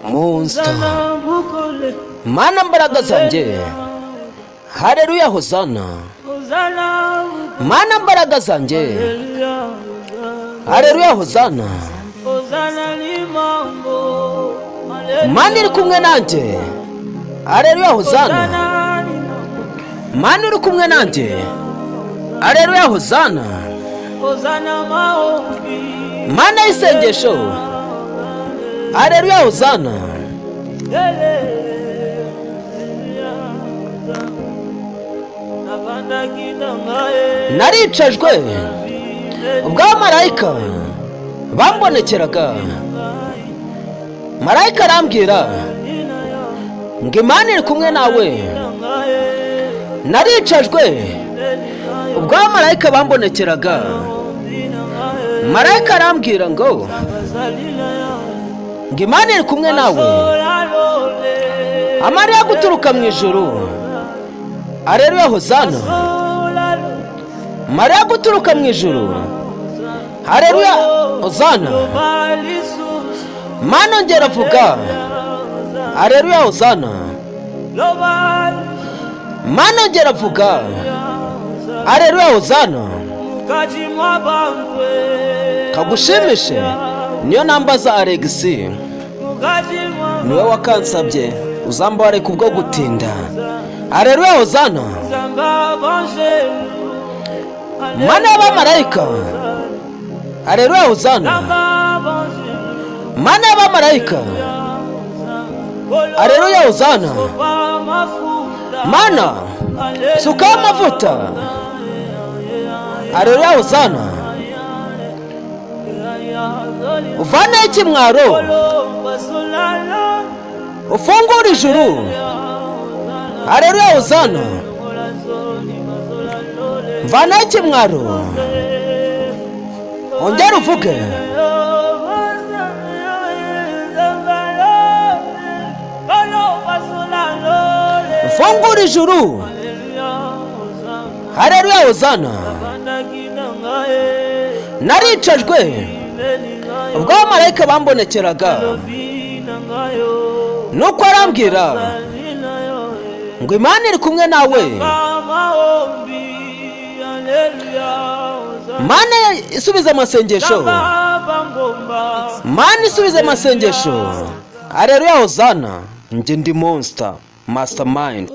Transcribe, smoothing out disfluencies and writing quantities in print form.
Monster. Mana mbaraga zanjye. Haleluya hosana. Mana mbaraga zanjye. Haleluya hosana. Mana iri kumwe nanjye. Haleluya hosana. Mana iri kumwe nanjye. Haleluya hosana. Mana isengesho. Haleluya hosana. Naricajwe ubwo marayika bambonekeraga. Marayika arambwira ngo Imana iri kumwe nawe. Naricajwe ubwo marayika bambonekeraga. Marayika arambwira ngo Imana iri kumwe nawe. Amarira guturuka mu ijuru. Haleluya hosana. Marira guturuka mu ijuru. Haleluya hosana. Mana ngera vuga. Haleluya hosana. Mana ngera vuga. Haleluya hosana. Kagushimishe niyo nambaza Alex. Niwe wakansabye uzambare kubwo gutinda. Haleluya hosana. Mana y'abamarayika. Haleluya hosana. Mana y'abamarayika. Haleluya hosana. Mana suka amavuta. Haleluya hosana. Uvana ikimwaro. Ufungura ijuru. Haleluya hosana. Mvana ikimwaro. Ongera uvuge. Ufungura ijuru. Haleluya hosana. Naricajwe ubwo marayika bambonekeraga. Nuko arambwira ngo Imana iri kumwe nawe. Mana isubiza amasengesho. Mana isubiza amasengesho. Haleluya hosana. Nje ndi Monster Mastermind.